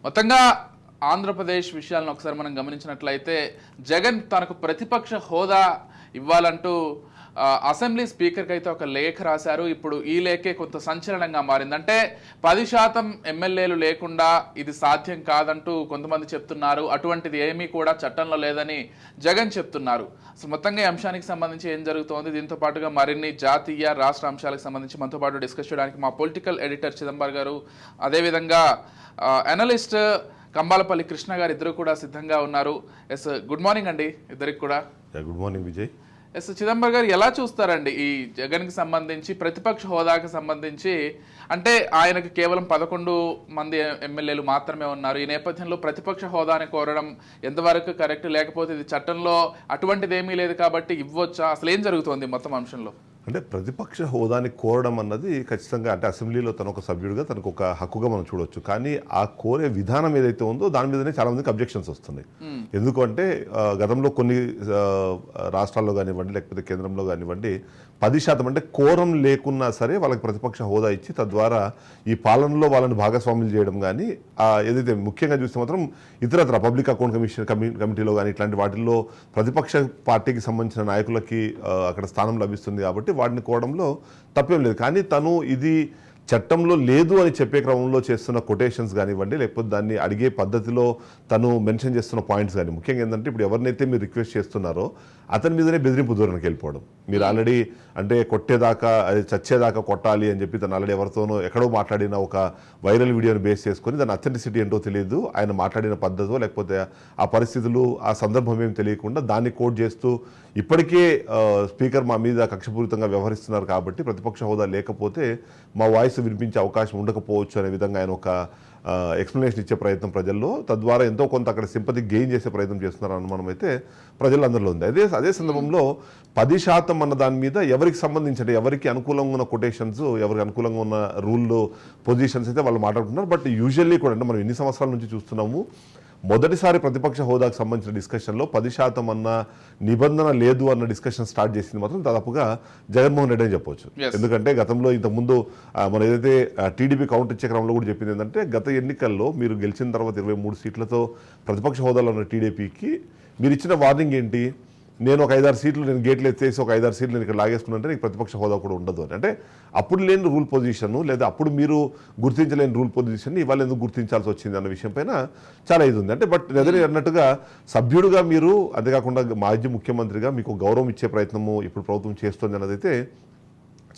మొత్తంగా ఆంధ్రప్రదేశ్ విషయాలను ఒకసారి మనం గమనించినట్లయితే జగన్ తనకు ప్రతిపక్ష హోదా ఇవ్వాలంటూ అసెంబ్లీ స్పీకర్కి అయితే ఒక లేఖ రాశారు. ఇప్పుడు ఈ లేఖే కొంత సంచలనంగా మారింది. అంటే 10% ఎమ్మెల్యేలు లేకుండా ఇది సాధ్యం కాదంటూ కొంతమంది చెప్తున్నారు. అటువంటిది ఏమీ కూడా చట్టంలో లేదని జగన్ చెప్తున్నారు. అసలు మొత్తంగా ఈ అంశానికి సంబంధించి ఏం జరుగుతోంది, దీంతో పాటుగా మరిన్ని జాతీయ రాష్ట్ర అంశాలకు సంబంధించి మనతో పాటు డిస్కస్ చేయడానికి మా పొలిటికల్ ఎడిటర్ చిదంబర్ గారు, అదేవిధంగా అనలిస్ట్ కంబాలపల్లి కృష్ణ గారు ఇద్దరు కూడా సిద్ధంగా ఉన్నారు. ఎస్, గుడ్ మార్నింగ్ అండి ఇద్దరికి కూడా. Good morning Vijay. Yes, Chidambar గారు ఎలా చూస్తారండి ఈ జగన్కి సంబంధించి ప్రతిపక్ష హోదాకి సంబంధించి? అంటే ఆయనకు కేవలం 11 మంది ఎమ్మెల్యేలు మాత్రమే ఉన్నారు. ఈ నేపథ్యంలో ప్రతిపక్ష హోదాని కోరడం ఎంతవరకు కరెక్ట్, లేకపోతే ఇది చట్టంలో అటువంటిది ఏమీ లేదు కాబట్టి ఇవ్వచ్చా? అసలు ఏం జరుగుతోంది మొత్తం అంశంలో? అంటే ప్రతిపక్ష హోదాని కోరడం అన్నది ఖచ్చితంగా అంటే అసెంబ్లీలో తను ఒక సభ్యుడిగా తనకు ఒక హక్కుగా మనం చూడొచ్చు. కానీ ఆ కోరే విధానం ఏదైతే ఉందో దాని మీదనే చాలా మందికి అబ్జెక్షన్స్ వస్తున్నాయి. ఎందుకంటే గతంలో కొన్ని రాష్ట్రాల్లో కానివ్వండి లేకపోతే కేంద్రంలో కానివ్వండి 10% అంటే కోరం లేకున్నా సరే వాళ్ళకి ప్రతిపక్ష హోదా ఇచ్చి తద్వారా ఈ పాలనలో వాళ్ళని భాగస్వాములు చేయడం కానీ ఏదైతే ముఖ్యంగా చూస్తే మాత్రం ఇతరత్ర పబ్లిక్ అకౌంట్ కమిటీలో కానీ ఇట్లాంటి వాటిల్లో ప్రతిపక్ష పార్టీకి సంబంధించిన నాయకులకి అక్కడ స్థానం లభిస్తుంది కాబట్టి వాటిని కోవడంలో తప్పేం లేదు. కానీ తను ఇది చట్టంలో లేదు అని చెప్పే క్రమంలో చేస్తున్న కొటేషన్స్ కానివ్వండి లేకపోతే దాన్ని అడిగే పద్ధతిలో తను మెన్షన్ చేస్తున్న పాయింట్స్ కానీ ముఖ్యంగా ఏంటంటే ఇప్పుడు ఎవరినైతే మీరు రిక్వెస్ట్ చేస్తున్నారో అతని మీదనే బెదిరింపు దూరానికి వెళ్ళిపోవడం. మీరు ఆల్రెడీ అంటే కొట్టేదాకా అది చచ్చేదాకా కొట్టాలి అని చెప్పి తను ఆల్రెడీ ఎవరితోనో ఎక్కడో మాట్లాడిన ఒక వైరల్ వీడియోని బేస్ చేసుకొని దాని అథెంటిసిటీ ఏంటో తెలియదు, ఆయన మాట్లాడిన పద్ధతో లేకపోతే ఆ పరిస్థితులు ఆ సందర్భం ఏం తెలియకుండా దాన్ని కోట్ చేస్తూ ఇప్పటికే స్పీకర్ మా మీద కక్షపూరితంగా వ్యవహరిస్తున్నారు కాబట్టి ప్రతిపక్ష హోదా లేకపోతే మా వాయిస్ వినిపించే అవకాశం ఉండకపోవచ్చు అనే విధంగా ఆయన ఒక ఎక్స్ప్లెనేషన్ ఇచ్చే ప్రయత్నం ప్రజల్లో, తద్వారా ఎంతో కొంత అక్కడ సింపతి గెయిన్ చేసే ప్రయత్నం చేస్తున్నారు అనుమానం అయితే ప్రజలందరిలో ఉంది. అదే సందర్భంలో 10% అన్న దాని మీద ఎవరికి సంబంధించి ఎవరికి అనుకూలంగా ఉన్న కొటేషన్స్ ఎవరికి అనుకూలంగా ఉన్న రూల్ పొజిషన్స్ అయితే వాళ్ళు మాట్లాడుతున్నారు. బట్ యూజువల్లీ కూడా అంటే మనం ఎన్ని సంవత్సరాల నుంచి చూస్తున్నాము, మొదటిసారి ప్రతిపక్ష హోదాకు సంబంధించిన డిస్కషన్లో 10% అన్న నిబంధన లేదు అన్న డిస్కషన్ స్టార్ట్ చేసింది మాత్రం దాదాపుగా జగన్మోహన్ రెడ్డి అని చెప్పొచ్చు. ఎందుకంటే గతంలో ఇంతకుముందు మనం ఏదైతే టీడీపీ కౌంటర్ ఇచ్చే క్రమంలో కూడా చెప్పింది ఏంటంటే గత ఎన్నికల్లో మీరు గెలిచిన తర్వాత 23 సీట్లతో ప్రతిపక్ష హోదాలో ఉన్న టీడీపీకి మీరు ఇచ్చిన వార్నింగ్ ఏంటి, నేను ఒక 5-6 సీట్లు నేను గేట్లు ఎత్తేసి ఒక 5-6 సీట్లు నేను ఇక్కడ లాగేసుకున్నంటే నీకు ప్రతిపక్ష హోదా కూడా ఉండదు అని. అంటే అప్పుడు లేని రూల్ పొజిషన్ లేదా అప్పుడు మీరు గుర్తించలేని రూల్ పొజిషన్ ఇవాళ ఎందుకు గుర్తించాల్సి వచ్చింది అన్న విషయం పైన చాలా ఇది ఉంది. అంటే బట్ ఎదురు అన్నట్టుగా సభ్యుడిగా మీరు అంతేకాకుండా మాజీ ముఖ్యమంత్రిగా మీకు గౌరవం ఇచ్చే ప్రయత్నము ఇప్పుడు ప్రభుత్వం చేస్తుంది అన్నది అయితే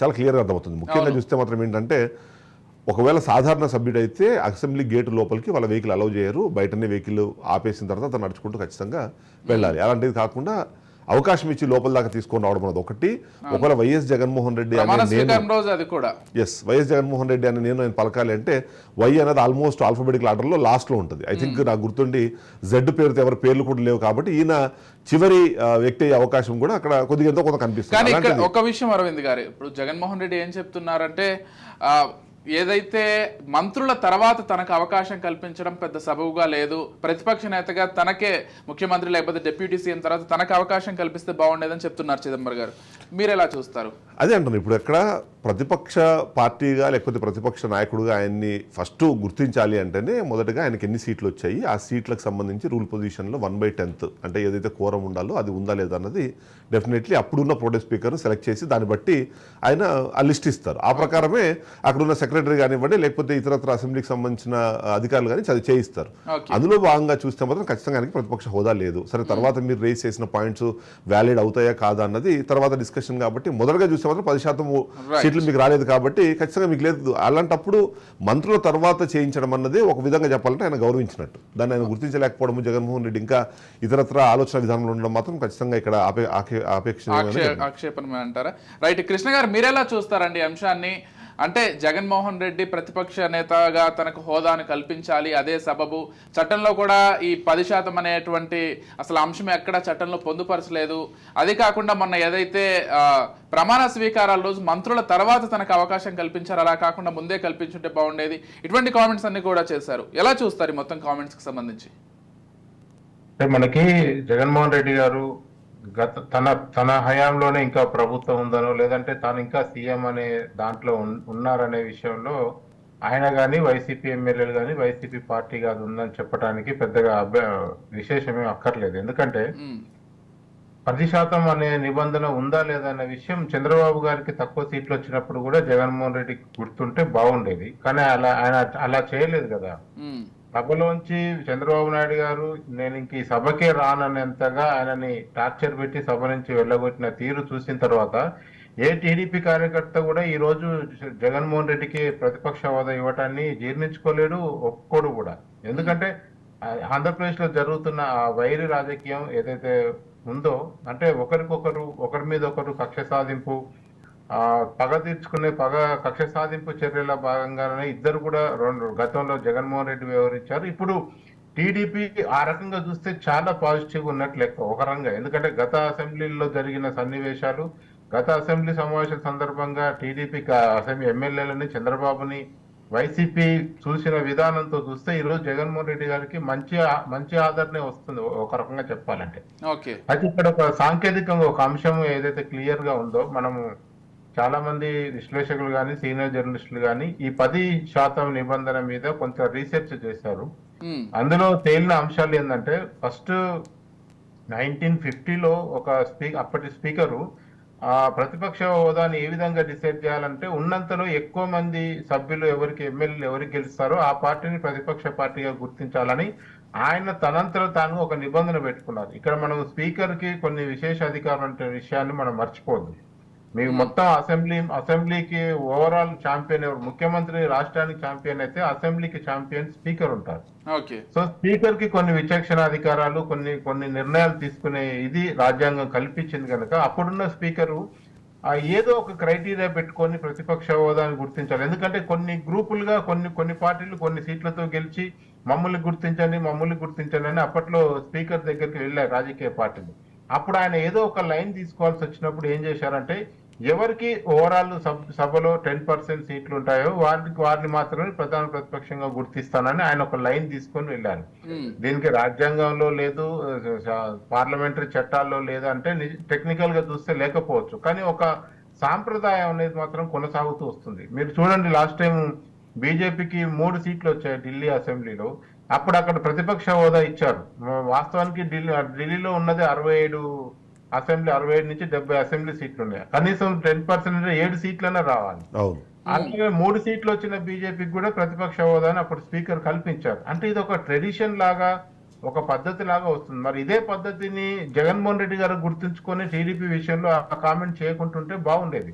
చాలా క్లియర్గా అర్థమవుతుంది. ముఖ్యంగా చూస్తే మాత్రం ఏంటంటే ఒకవేళ సాధారణ సభ్యుడైతే అసెంబ్లీ గేటు లోపలికి వాళ్ళ వెహికల్ అలౌ చేయరు, బయటనే వెహికల్ ఆపేసిన తర్వాత అతను నడుచుకుంటూ ఖచ్చితంగా వెళ్ళాలి. అలాంటిది కాకుండా అవకాశం ఇచ్చి లోపల దాకా తీసుకొని రావడం అనేది ఒకటి. ఒకవేళ వైఎస్ జగన్మోహన్ రెడ్డి వైఎస్ జగన్మోహన్ రెడ్డి అని నేను పలకాలి అంటే వై అనేది ఆల్మోస్ట్ ఆల్ఫాబెటికల్ ఆర్డర్లో లాస్ట్లో ఉంటుంది. ఐ థింక్ నాకు గుర్తుండి జెడ్ పేరుతో ఎవరి పేర్లు కూడా లేవు కాబట్టి ఈయన చివరి వ్యక్తి అయ్యే అవకాశం కూడా అక్కడ కొద్దిగా ఎంతో కొంత కనిపిస్తుంది. ఒక విషయం అరవింద్ గారు, ఇప్పుడు జగన్మోహన్ రెడ్డి ఏం చెప్తున్నారంటే ఏదైతే మంత్రుల తర్వాత తనకు అవకాశం కల్పించడం పెద్ద సబబుగా లేదు, ప్రతిపక్ష నేతగా తనకే ముఖ్యమంత్రి లేకపోతే డిప్యూటీ సీఎం తర్వాత తనకు అవకాశం కల్పిస్తే బాగుండేదని చెప్తున్నారు చిదంబర్ గారు. మీరు ఎలా చూస్తారు? అదే అంటున్నాను, ఇప్పుడు ఎక్కడ ప్రతిపక్ష పార్టీగా లేకపోతే ప్రతిపక్ష నాయకుడిగా ఆయన్ని ఫస్ట్ గుర్తించాలి అంటేనే మొదటగా ఆయనకి ఎన్ని సీట్లు వచ్చాయి, ఆ సీట్లకు సంబంధించి రూల్ పొజిషన్లో 1/10 అంటే ఏదైతే కోరం ఉండాలో అది ఉందా లేదా అన్నది డెఫినెట్లీ అప్పుడున్న ప్రోటెస్ట్ స్పీకర్ను సెలెక్ట్ చేసి దాన్ని బట్టి ఆయన ఆ లిస్ట్ ఇస్తారు. ఆ ప్రకారమే అక్కడున్న సెక్రటరీ కానివ్వండి లేకపోతే ఇతరత్ర అసెంబ్లీకి సంబంధించిన అధికారులు కానీ అది చేయిస్తారు. అందులో భాగంగా చూస్తే మాత్రం ఖచ్చితంగా ఆయనకి ప్రతిపక్ష హోదా లేదు. సరే తర్వాత మీరు రేస్ చేసిన పాయింట్స్ వ్యాలిడ్ అవుతాయా కాదా అన్నది తర్వాత డిస్కషన్ కాబట్టి మొదటగా చూస్తే మాత్రం 10% సీట్లు మీకు రాలేదు కాబట్టి ఖచ్చితంగా మీకు లేదు. అలాంటప్పుడు మంత్రుల తర్వాత చేయించడం అన్నది ఒక విధంగా చెప్పాలంటే ఆయన గౌరవించినట్టు. దాన్ని ఆయన గుర్తించలేకపోవడము జగన్మోహన్ రెడ్డి ఇంకా ఇతరత్ర ఆలోచన విధానంలో ఉండడం మాత్రం ఖచ్చితంగా ఇక్కడ ఆక్షేపణ అంటారా? రైట్, కృష్ణ గారు మీరెలా చూస్తారండి అంశాన్ని? అంటే జగన్మోహన్ రెడ్డి ప్రతిపక్ష నేతగా తనకు హోదాను కల్పించాలి, అదే సబబు. చట్టంలో కూడా ఈ 10% అనేటువంటి అసలు అంశం ఎక్కడ చట్టంలో పొందుపరచలేదు. అది కాకుండా మొన్న ఏదైతే ప్రమాణ స్వీకారాల రోజు మంత్రుల తర్వాత తనకు అవకాశం కల్పించారు, అలా కాకుండా ముందే కల్పించుంటే బాగుండేది. ఇటువంటి కామెంట్స్ అన్ని కూడా చేశారు. ఎలా చూస్తారు మొత్తం కామెంట్స్కి సంబంధించి? మనకి జగన్మోహన్ రెడ్డి గారు తన హయాంలోనే ఇంకా ప్రభుత్వం ఉందనో లేదంటే తాను ఇంకా సీఎం అనే దాంట్లో ఉన్నారనే విషయంలో ఆయన కానీ వైసీపీ ఎమ్మెల్యేలు కానీ వైసీపీ పార్టీ కాదు ఉందని చెప్పడానికి పెద్దగా విశేషమేం అక్కర్లేదు. ఎందుకంటే 10% అనే నిబంధన ఉందా లేదా అనే విషయం చంద్రబాబు గారికి తక్కువ సీట్లు వచ్చినప్పుడు కూడా జగన్మోహన్ రెడ్డికి గుర్తుంటే బాగుండేది. కానీ ఆయన అలా చేయలేదు కదా. సభలోంచి చంద్రబాబు నాయుడు గారు నేను ఇంక ఈ సభకే రాననేంతగా ఆయనని టార్చర్ పెట్టి సభ నుంచి వెళ్ళగొట్టిన తీరు చూసిన తర్వాత ఏ టీడీపీ కార్యకర్త కూడా ఈ రోజు జగన్మోహన్ రెడ్డికి ప్రతిపక్ష హోదా ఇవ్వటాన్ని జీర్ణించుకోలేడు, ఒప్పుకోడు కూడా. ఎందుకంటే ఆంధ్రప్రదేశ్ లో జరుగుతున్న ఆ వైరి రాజకీయం ఏదైతే ఉందో, అంటే ఒకరి మీద ఒకరు కక్ష సాధింపు, పగ తీర్చుకునే కక్ష సాధింపు చర్యల భాగంగానే ఇద్దరు కూడా గతంలో జగన్మోహన్ రెడ్డి వ్యవహరించారు. ఇప్పుడు టీడీపీ ఆ రకంగా చూస్తే చాలా పాజిటివ్ ఉన్నట్లు లెక్క ఒక రంగా. ఎందుకంటే గత అసెంబ్లీలో జరిగిన సన్నివేశాలు, గత అసెంబ్లీ సమావేశాల సందర్భంగా టీడీపీ అసెంబ్లీ ఎమ్మెల్యేలని చంద్రబాబుని వైసీపీ చూసిన విధానంతో చూస్తే ఈరోజు జగన్మోహన్ రెడ్డి గారికి మంచి ఆదరణ వస్తుంది ఒక రకంగా చెప్పాలంటే. అయితే ఇక్కడ ఒక సాంకేతికంగా ఒక అంశం ఏదైతే క్లియర్ గా ఉందో, మనము చాలా మంది విశ్లేషకులు కానీ సీనియర్ జర్నలిస్టులు కానీ ఈ 10% నిబంధన మీద కొంత రీసెర్చ్ చేశారు. అందులో తేలిన అంశాలు ఏంటంటే, ఫస్ట్ 1950లో అప్పటి స్పీకరు ప్రతిపక్ష హోదాని ఏ విధంగా డిసైడ్ చేయాలంటే, ఉన్నంతలో ఎక్కువ మంది సభ్యులు ఎమ్మెల్యేలు ఎవరికి గెలుస్తారో ఆ పార్టీని ప్రతిపక్ష పార్టీగా గుర్తించాలని ఆయన తనంతలో తాను ఒక నిబంధన పెట్టుకున్నారు. ఇక్కడ మనం స్పీకర్ కి కొన్ని విశేష అధికారులు అంటే విషయాన్ని మనం మర్చిపోద్దు. మీకు మొత్తం అసెంబ్లీకి ఓవరాల్ ఛాంపియన్ ఎవరు? ముఖ్యమంత్రి రాష్ట్రానికి ఛాంపియన్ అయితే అసెంబ్లీకి ఛాంపియన్ స్పీకర్ ఉంటారు. సో స్పీకర్ కి కొన్ని విచక్షణ అధికారాలు, కొన్ని నిర్ణయాలు తీసుకునే ఇది రాజ్యాంగం కల్పించింది కనుక అప్పుడున్న స్పీకరు ఏదో ఒక క్రైటీరియా పెట్టుకొని ప్రతిపక్ష హోదాని గుర్తించాలి. ఎందుకంటే కొన్ని గ్రూపులుగా కొన్ని పార్టీలు కొన్ని సీట్లతో గెలిచి మమ్మల్ని గుర్తించండి అని అప్పట్లో స్పీకర్ దగ్గరికి వెళ్ళారు రాజకీయ పార్టీలు. అప్పుడు ఆయన ఏదో ఒక లైన్ తీసుకోవాల్సి వచ్చినప్పుడు ఏం చేశారంటే, ఎవరికి ఓవరాల్ సభలో 10% సీట్లు ఉంటాయో వారిని మాత్రమే ప్రధాన ప్రతిపక్షంగా గుర్తిస్తానని ఆయన ఒక లైన్ తీసుకొని వెళ్ళారు. దీనికి రాజ్యాంగంలో లేదు, పార్లమెంటరీ చట్టాల్లో లేదు అంటే టెక్నికల్ గా చూస్తే లేకపోవచ్చు, కానీ ఒక సాంప్రదాయం అనేది మాత్రం కొనసాగుతూ వస్తుంది. మీరు చూడండి, లాస్ట్ టైం బీజేపీకి 3 సీట్లు వచ్చాయి ఢిల్లీ అసెంబ్లీలో. అప్పుడు అక్కడ ప్రతిపక్ష హోదా ఇచ్చారు. వాస్తవానికి ఢిల్లీలో ఉన్నది 67 నుంచి 70 అసెంబ్లీ సీట్లు ఉన్నాయి. కనీసం 10% 7 సీట్లైనా రావాలి. అలాగే 3 సీట్లు వచ్చిన బీజేపీకి కూడా ప్రతిపక్ష హోదాని అప్పుడు స్పీకర్ కల్పించారు. అంటే ఇది ఒక ట్రెడిషన్ లాగా, ఒక పద్ధతి లాగా వస్తుంది. మరి ఇదే పద్ధతిని జగన్మోహన్ రెడ్డి గారు గుర్తుంచుకొని టీడీపీ విషయంలో ఆ కామెంట్ చేయకుంటుంటే బాగుండేది.